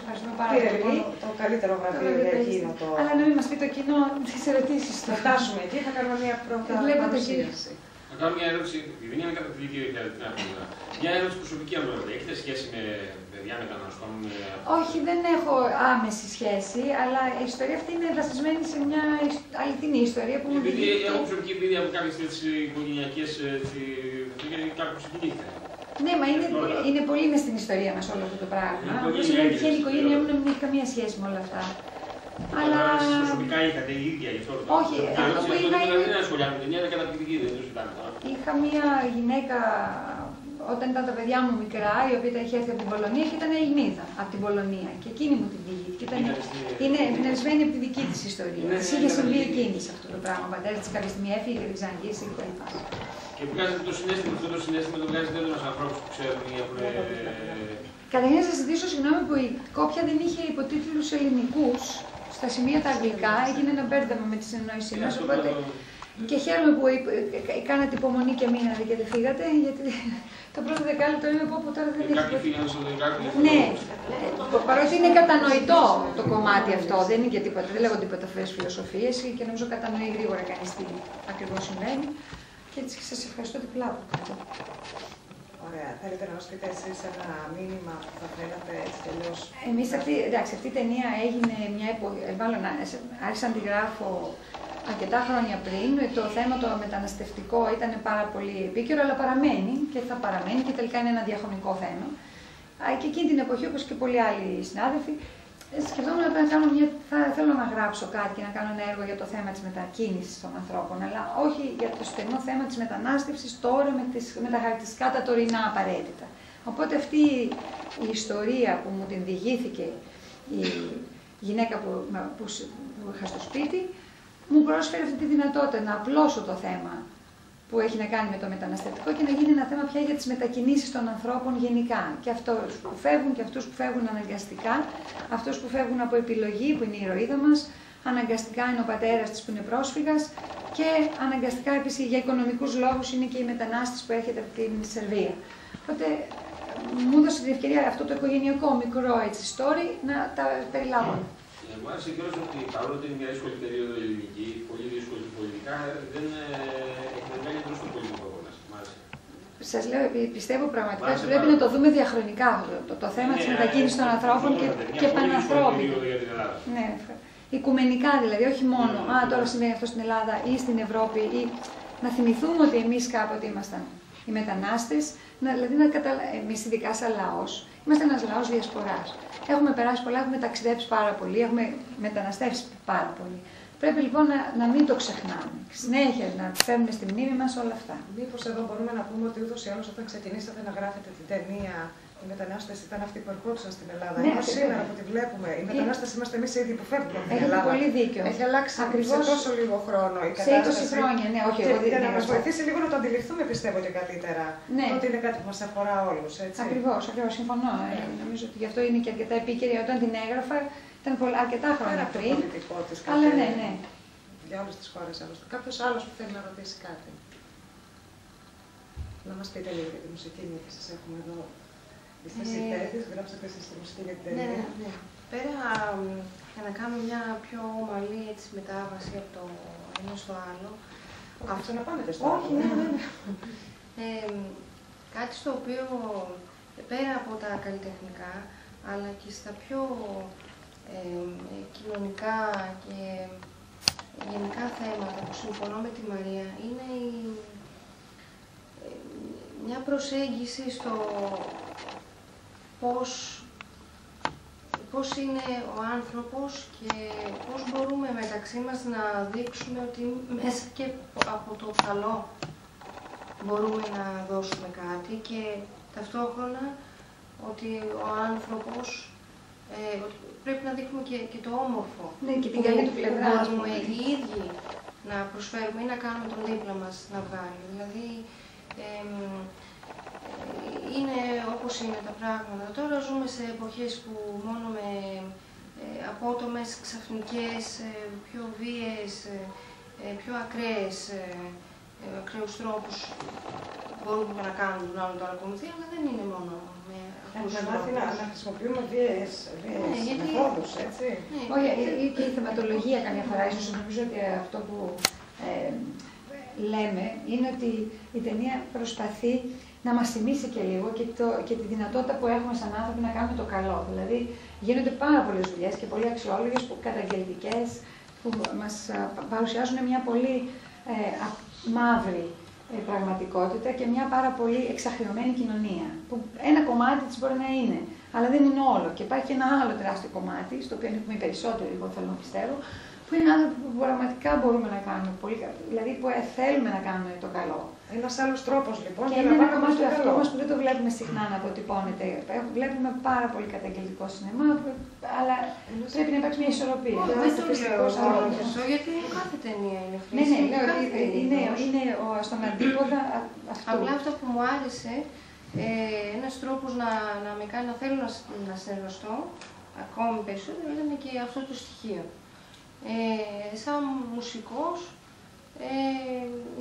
ευχαριστούμε πάρα πολύ. Λοιπόν, το καλύτερο βραβείο για εκείνο το. Αλλά να μην μας πει το κοινό τις ερωτήσεις του. Θα φτάσουμε εκεί, θα κάνουμε μια πρώτη παρουσίαση. Να κάνω μια ερώτηση, επειδή είναι καταπληκτική την άκρη. Μια ερώτηση προσωπική, αν μπορείτε. Έχετε σχέση με παιδιά μεταναστών? Όχι, δεν έχω άμεση σχέση, αλλά η ιστορία αυτή είναι βασισμένη σε μια αληθινή ιστορία που μου διηγήθηκε. Επειδή έχω προσωπική εμπειρία από κάποιες οικογενειακές. Κάπου συγκινήθηκα. Ναι, μα είναι πολύ μες στην ιστορία μας όλο αυτό το πράγμα. Όπως είναι τυχαία η οικογένειά μου να μην έχει καμία σχέση με όλα αυτά. Αλλά προσωπικά είχατε η ίδια γι' αυτό. Όχι, αυτό που είχα είναι. Δεν ασχολιάμαι με την ίδια, καταπληκτική, δεν το συζητάμε τώρα. Είχα μια γυναίκα όταν ήταν τα παιδιά μου μικρά, η οποία είχε έρθει από την Πολωνία και ήταν Ελληνίδα από την Πολωνία. Και εκείνη μου την διηγήθηκε. Είναι εμπνευσμένη από τη δική της ιστορία. Της είχε συμβεί εκείνη σε αυτό το πράγμα. Ο πατέρας της κάποια στιγμή έφυγε και την ξαναγύρισε κτλ. Και βγάζετε το συνέστημα, αυτό το συνέστημα το βγάζετε έντονα στους ανθρώπους που ξέρουν ή έχουν. Καταρχήν να σας ζητήσω συγγνώμη που η κόπια δεν είχε υποτίτλους ελληνικούς. Στα σημεία τα αγγλικά έγινε ένα μπέρδεμα με τη συνεννόησή μας. Οπότε και χαίρομαι που κάνατε υπομονή και μείνατε και δεν φύγατε, γιατί το πρώτο δεκάλεπτο είναι που τώρα δεν έχει. Κάποιοι φύγανε στο δεκάλεπτο. Ναι, παρότι είναι κατανοητό το κομμάτι αυτό, δεν είναι και τίποτα, δεν λέγω τίποτα φρέσκες φιλοσοφίες και νομίζω κατανοεί γρήγορα κανείς τι ακριβώς συμβαίνει. Και έτσι σας ευχαριστώ διπλά. Ωραία. Θέλετε να μας πείτε εσείς ένα μήνυμα που θα θέλατε έτσι τελείως? Εμείς αυτή η ταινία έγινε μια εποχή, μάλλον άρχισα να τη γράφω αρκετά χρόνια πριν. Το θέμα το μεταναστευτικό ήταν πάρα πολύ επίκαιρο, αλλά παραμένει και θα παραμένει και τελικά είναι ένα διαχρονικό θέμα. Και εκείνη την εποχή, όπως και πολλοί άλλοι συνάδελφοι, σκεφτόμουν να θέλω να γράψω κάτι και να κάνω ένα έργο για το θέμα της μετακίνησης των ανθρώπων, αλλά όχι για το στενό θέμα της μετανάστευσης τώρα με τα χαρακτηριστικά τα τωρινά απαραίτητα. Οπότε αυτή η ιστορία που μου την διηγήθηκε η γυναίκα που είχα στο σπίτι, μου πρόσφερε αυτή τη δυνατότητα να απλώσω το θέμα που έχει να κάνει με το μεταναστευτικό και να γίνει ένα θέμα πια για τις μετακινήσεις των ανθρώπων γενικά. Και αυτούς που φεύγουν και αυτούς που φεύγουν αναγκαστικά, αυτούς που φεύγουν από επιλογή, που είναι η ηρωίδα μας, αναγκαστικά είναι ο πατέρας της που είναι πρόσφυγας και αναγκαστικά επίσης για οικονομικούς λόγους είναι και η μετανάστης που έρχεται από την Σερβία. Οπότε μου έδωσε την ευκαιρία αυτό το οικογενειακό μικρό έτσι story να τα περιλάβω. Μου άρεσε κιόλας ότι παρόλο ότι είναι μια δύσκολη περίοδο ελληνική, πολύ δύσκολη πολιτικά, δεν έχετε βγάλει εντός του πολιτικού αγώνα. Σας λέω, πιστεύω πραγματικά ότι πρέπει να το δούμε διαχρονικά το θέμα της μετακίνησης των ανθρώπων και πανανθρώπινα. Ναι, οικουμενικά δηλαδή, όχι μόνο τώρα συμβαίνει αυτό στην Ελλάδα ή στην Ευρώπη, ή να θυμηθούμε ότι εμείς κάποτε ήμασταν οι μετανάστες, δηλαδή εμείς ειδικά σαν λαός, είμαστε ένας λαός διασποράς. Έχουμε περάσει πολλά, έχουμε ταξιδέψει πάρα πολύ, έχουμε μεταναστεύσει πάρα πολύ. Πρέπει λοιπόν να μην το ξεχνάμε. Συνέχεια να φέρνουμε στη μνήμη μας όλα αυτά. Μήπως εδώ μπορούμε να πούμε ότι ούτως ή άλλως όταν ξεκινήσατε να γράφετε την ταινία, οι μετανάστες ήταν αυτοί που ερχόντουσαν στην Ελλάδα. Ναι, ενώ σήμερα που τη βλέπουμε, οι μετανάστες είμαστε εμείς οι ίδιοι που φεύγουμε από την Ελλάδα. Έχει πολύ δίκιο. Έχει αλλάξει σε τόσο λίγο χρόνο η κατάσταση. Σε 20 χρόνια, ναι, όχι. Για να μας βοηθήσει λίγο να το αντιληφθούμε, πιστεύω και καλύτερα. Ναι. Ότι είναι κάτι που μας αφορά όλους. Ακριβώς, συμφωνώ. Νομίζω ότι γι' αυτό είναι και αρκετά επίκαιρη. Όταν την έγραφα, ήταν αρκετά χρόνια πριν. Αλλά ναι, ναι. Για όλες τις χώρες άλλωστε. Κάποιος άλλος που θέλει να ρωτήσει κάτι? Να μας πείτε λίγο για τη μουσική, γιατί σας έχουμε εδώ. Είστε συνθέτης, γράψατε εσείς τη μουσική για την ταινία. Ναι. Πέρα για να κάνω μια πιο ομαλή έτσι, μετάβαση από το ένα στο άλλο. Αυτό να πάμε στο άλλο. Όχι, ναι. Κάτι στο οποίο πέρα από τα καλλιτεχνικά, αλλά και στα πιο κοινωνικά και γενικά θέματα που συμφωνώ με τη Μαρία, είναι μια προσέγγιση στο πώς είναι ο άνθρωπος και πώς μπορούμε μεταξύ μας να δείξουμε ότι μέσα και από το καλό μπορούμε να δώσουμε κάτι και ταυτόχρονα ότι ο άνθρωπος πρέπει να δείχνουμε και το όμορφο. Ναι, και την καλή του πλευρά. Μπορούμε οι ίδιοι να προσφέρουμε ή να κάνουμε τον δίπλα μας να βγάλει. Δηλαδή, είναι όπως είναι τα πράγματα. Τώρα ζούμε σε εποχές που μόνο με απότομες, ξαφνικές, πιο βίαιες, πιο ακραίες ακραίους τρόπους μπορούμε να κάνουμε τον άλλον το ακολουθεί, αλλά δεν είναι μόνο με αυτούς τους τρόπους. Να χρησιμοποιούμε βίαιες μεθόδους, έτσι. Όχι, και η θεματολογία καμιά φορά, ίσως νομίζω ότι αυτό που λέμε είναι ότι η ταινία προσπαθεί να μας θυμίσει και λίγο και τη δυνατότητα που έχουμε σαν άνθρωποι να κάνουμε το καλό. Δηλαδή, γίνονται πάρα πολλές δουλειές και πολύ αξιόλογες, καταγγελτικές, που μας παρουσιάζουν μια πολύ μαύρη πραγματικότητα και μια πάρα πολύ εξαχρειωμένη κοινωνία. Που ένα κομμάτι της μπορεί να είναι, αλλά δεν είναι όλο. Και υπάρχει ένα άλλο τεράστιο κομμάτι, στο οποίο ανήκουμε οι περισσότεροι, εγώ θέλω να πιστεύω, που είναι άνθρωποι που πραγματικά μπορούμε να κάνουμε πολύ καλό. Δηλαδή που θέλουμε να κάνουμε το καλό. Ένας άλλος τρόπος λοιπόν. Και είναι ένα κομμάτι του εαυτού μας που δεν το βλέπουμε συχνά να αποτυπώνεται. Βλέπουμε πάρα πολύ καταγγελτικό σινεμά, αλλά πρέπει να υπάρξει μια ισορροπία. Δεν το λέω αυτό, γιατί κάθε ταινία είναι χρήσιμη. Ναι, είναι στον αντίποδα αυτό. Απλά αυτό που μου άρεσε, ένας τρόπος να με κάνει να θέλω να συνεργαστώ ακόμη περισσότερο ήταν και αυτό το στοιχείο. Σαν μουσικός,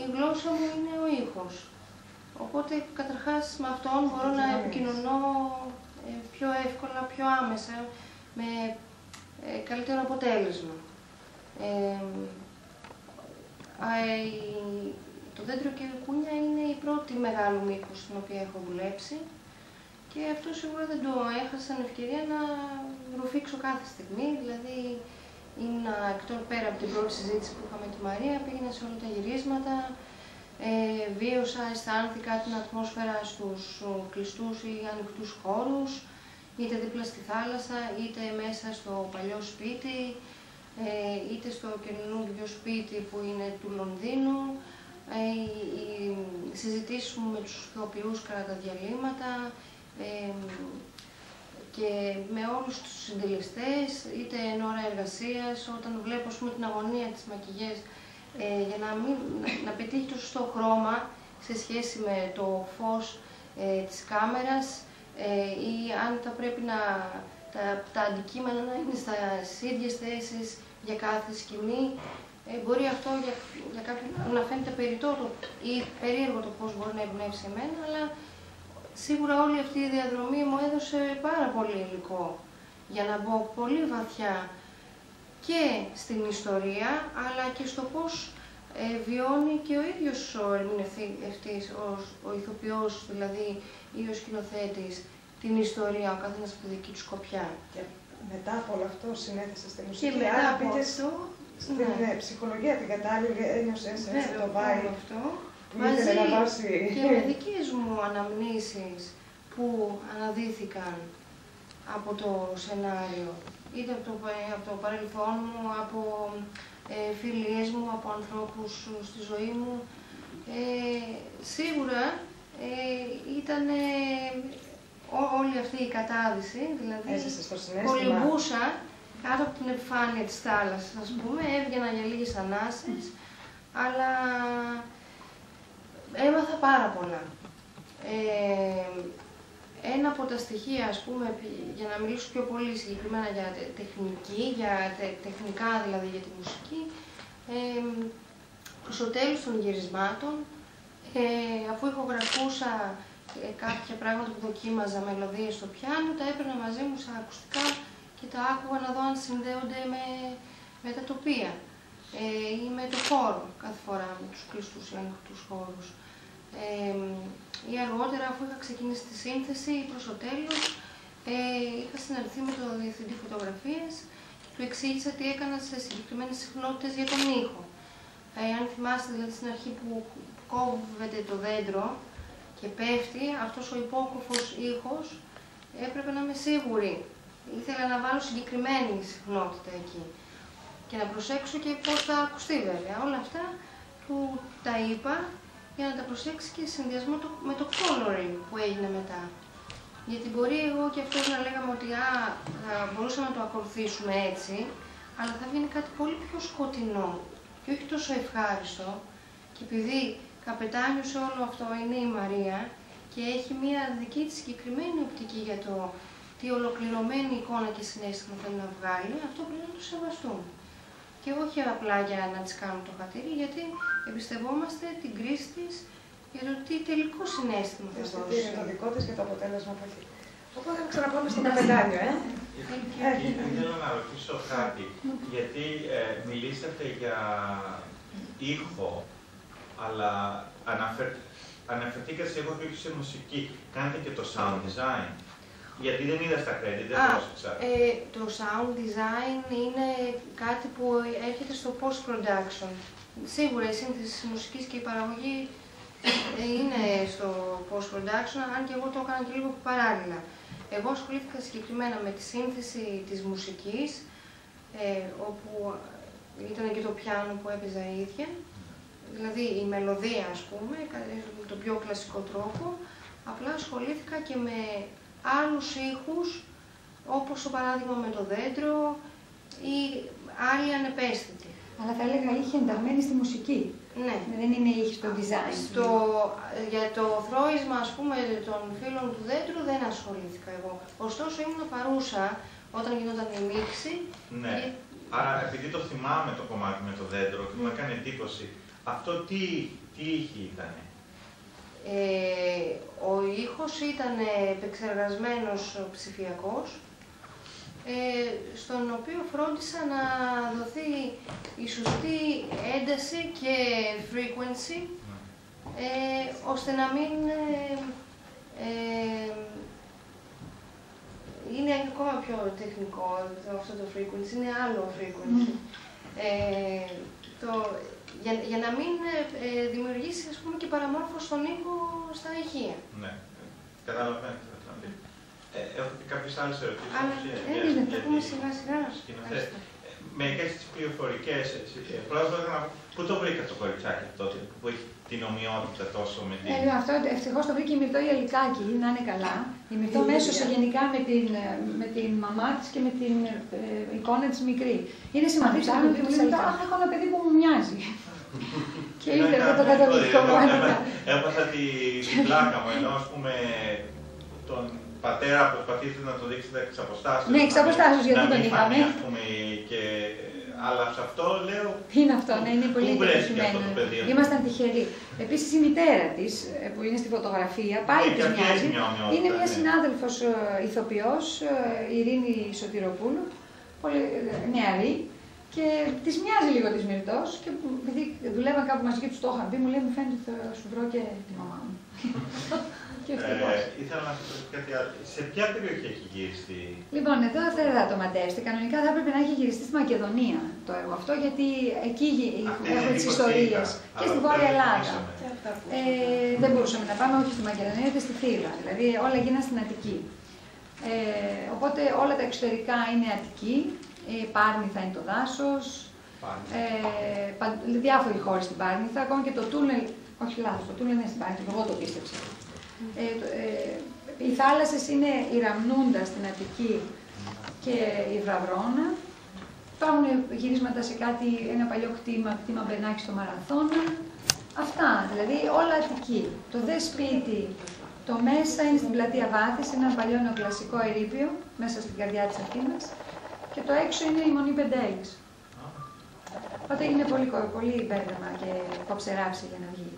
η γλώσσα μου είναι ο ήχος. Οπότε, καταρχάς, με αυτόν μπορώ να επικοινωνώ πιο εύκολα, πιο άμεσα, με καλύτερο αποτέλεσμα. Το δέντρο και η κούνια είναι η πρώτη μεγάλη μήκος στην οποία έχω δουλέψει και αυτό σίγουρα δεν το έχασα την ευκαιρία να ρουφήξω κάθε στιγμή, δηλαδή ήμουν εκτός πέρα από την πρώτη συζήτηση που είχαμε με τη Μαρία, πήγαινα σε όλα τα γυρίσματα, βίωσα, αισθάνθηκα την ατμόσφαιρα στους κλειστούς ή ανοιχτούς χώρους, είτε δίπλα στη θάλασσα, είτε μέσα στο παλιό σπίτι, είτε στο καινούργιο σπίτι που είναι του Λονδίνου, οι συζητήσεις μου με τους ηθοποιούς κατά τα διαλύματα, και με όλους τους συντελεστές, είτε εν ώρα εργασίας, όταν βλέπω την αγωνία της μακιγιές, για να πετύχει το σωστό χρώμα σε σχέση με το φως της κάμερας ή αν θα πρέπει τα αντικείμενα να είναι στις ίδιες θέσεις για κάθε σκηνή. Μπορεί αυτό για κάποιον να φαίνεται περιττό ή περίεργο το πώς μπορεί να εμπνεύσει εμένα, αλλά σίγουρα όλη αυτή η διαδρομή μου έδωσε πάρα πολύ υλικό για να μπω πολύ βαθιά και στην ιστορία, αλλά και στο πώς βιώνει και ο ίδιος ο ερμηνευτής, ο ηθοποιός δηλαδή ή ο σκηνοθέτης, την ιστορία, ο καθένας από τη δική του σκοπιά. Και μετά από όλο αυτό συνέθεσε στη μουσική. Και μετά από αυτό, στην ψυχολογία την κατάλληλη ένιωσες το vibe αυτό. Μαζί και με δικές μου αναμνήσεις που αναδύθηκαν από το σενάριο, είτε από το παρελθόν μου, από φιλίες μου, από ανθρώπους στη ζωή μου. Σίγουρα ήταν όλη αυτή η κατάδυση, δηλαδή κολυμπούσα κάτω από την επιφάνεια της θάλασσας, ας πούμε, έβγαινα για λίγες ανάσες, αλλά έμαθα πάρα πολλά. Ένα από τα στοιχεία, ας πούμε, για να μιλήσω πιο πολύ συγκεκριμένα για τεχνική, για τεχνικά δηλαδή για τη μουσική, προς το τέλος των γυρισμάτων, αφού ηχογραφούσα κάποια πράγματα που δοκίμαζα, μελωδίες στο πιάνο, τα έπαιρνα μαζί μου στα ακουστικά και τα άκουγα να δω αν συνδέονται με τα τοπία ή με το χώρο κάθε φορά, με τους κλειστούς ή ανοιχτούς χώρους. Ή αργότερα, αφού είχα ξεκινήσει τη σύνθεση, προς το τέλος, είχα συναντηθεί με τον διευθυντή φωτογραφίας και του εξήγησα τι έκανα σε συγκεκριμένες συχνότητες για τον ήχο. Αν θυμάστε, δηλαδή στην αρχή που κόβεται το δέντρο και πέφτει, αυτός ο υπόκοφος ήχος έπρεπε να είμαι σίγουρη. Ήθελα να βάλω συγκεκριμένη συχνότητα εκεί και να προσέξω και πώς θα ακουστεί βέβαια. Όλα αυτά του τα είπα για να τα προσέξει και σε συνδυασμό με το coloring που έγινε μετά. Γιατί μπορεί εγώ και αυτός να λέγαμε ότι θα μπορούσαμε να το ακολουθήσουμε έτσι, αλλά θα βγαίνει κάτι πολύ πιο σκοτεινό και όχι τόσο ευχάριστο. Και επειδή καπετάνιο σε όλο αυτό είναι η Μαρία και έχει μια δική της συγκεκριμένη οπτική για το τι ολοκληρωμένη εικόνα και συναίσθημα θέλει να βγάλει, αυτό πρέπει να το σεβαστούμε. και όχι απλά για να της κάνουμε το χατήρι, γιατί εμπιστευόμαστε την κρίση της για το τι τελικό συναίσθημα θα δώσει. Το δικό της και το αποτέλεσμα που έχει. Οπότε θα ξαναπάμε στο καφετάνιο, Θέλω να ρωτήσω κάτι, γιατί μιλήσατε για ήχο, αλλά αναφερθήκατε σε ήχο και όχι σε μουσική. Κάνετε και το sound design. Γιατί δεν είδα στα credit, δεν πρόσεξα. Το sound design είναι κάτι που έρχεται στο post-production. Σίγουρα η σύνθεση της μουσικής και η παραγωγή είναι στο post-production, αν και εγώ το έκανα και λίγο παράλληλα. Εγώ ασχολήθηκα συγκεκριμένα με τη σύνθεση της μουσικής, όπου ήταν και το πιάνο που έπαιζα η ίδια, δηλαδή η μελωδία, ας πούμε, με τον πιο κλασικό τρόπο. Απλά ασχολήθηκα και με άλλους ήχους, όπως το παράδειγμα με το δέντρο ή άλλοι ανεπαίσθητοι. Αλλά θα έλεγα είχε ενταγμένη στη μουσική. Ναι. Δεν είναι ήχη στο design. Για το θρώισμα, ας πούμε, των φύλων του δέντρου δεν ασχολήθηκα εγώ. Ωστόσο ήμουν παρούσα όταν γινόταν η μίξη. Ναι. Άρα επειδή το θυμάμαι το κομμάτι με το δέντρο και μου έκανε εντύπωση, αυτό τι ήχη ήτανε? Ο ήχος ήταν επεξεργασμένος ψηφιακός, στον οποίο φρόντισα να δοθεί η σωστή ένταση και frequency, ώστε να μην είναι ακόμα πιο τεχνικό αυτό το frequency, είναι άλλο frequency. Για να μην δημιουργήσει, ας πούμε, και παραμόρφωση στον ήχο στα ηχεία. Ναι, καταλαβαίνω. Έχω και κάποιες άλλες ερωτήσεις. Θα πούμε σιγά σιγά. Μερικές τις πληροφορικές, πού το βρήκα το κοριτσάκι τότε, που έχει την ομοιότητα τόσο με την... Αυτό ευτυχώς το βρήκε η Μυρτώ η Αλικάκη, να είναι καλά. Η Μυρτώ μέσωσε γενικά με την μαμά της και με την εικόνα της μικρή. Είναι σημαντικό να μου λέει, έχω ένα παιδί που μου μοιάζει. Και ήρθε αυτό το καταπληκτικό μάλιστα. Έπαθα την πλάκα μου, ενώ ας πούμε τον πατέρα προσπαθήσετε να το δείξετε εξ αποστάσεως. Ναι, εξ αποστάσεως, γιατί τον είχαμε. Αλλά σε αυτό λέω. Είναι αυτό, ναι, είναι πολύ επιτυχημένο. Ήμασταν τυχεροί. Επίσης η μητέρα της, που είναι στη φωτογραφία, πάλι της μοιάζει. Είναι μια συνάδελφος ηθοποιός, η Ειρήνη Σωτηροπούλου, πολύ νεαρή. Και της μοιάζει λίγο της Μυρτώς. Και επειδή δουλεύαν κάπου μαζί και τους το είχαν πει, μου λέει: μου φαίνεται ότι θα σου βρω και τη μαμά μου. Ήθελα να σας ρωτήσω κάτι άλλο. Σε ποια περιοχή έχει γυριστεί? Λοιπόν, εδώ δεν θα το μαντεύσετε. Κανονικά θα έπρεπε να έχει γυριστεί στη Μακεδονία το έργο αυτό, γιατί εκεί έχω τις ιστορίες. Και στη Βόρεια Ελλάδα. Δεν μπορούσαμε να πάμε όχι στη Μακεδονία, ούτε στη Θήβα. Δηλαδή όλα γίνανε στην Αττική. Οπότε όλα τα εξωτερικά είναι Αττική. Πάρνηθα είναι το δάσος. Διάφοροι χώροι στην Πάρνηθα. Ακόμα και το τούνελ. Όχι λάθος, το τούνελ είναι στην Πάρνηθα. Εγώ το πίστεψα. Οι θάλασσες είναι η Ραμνούντα στην Αττική και η Βραβρώνα. Υπάρχουν γυρίσματα σε ένα παλιό κτήμα Μπερνάκη στο Μαραθώνα. Αυτά, δηλαδή όλα Αττική. Το δε σπίτι, το μέσα είναι στην πλατεία Βάθης, ένα παλιό νεοκλασικό ερείπιο μέσα στην καρδιά της Αθήνας. Και το έξω είναι η Μονή Πεντέλης. Οπότε είναι πολύ μπέρδεμα και κοψεράψη για να βγει.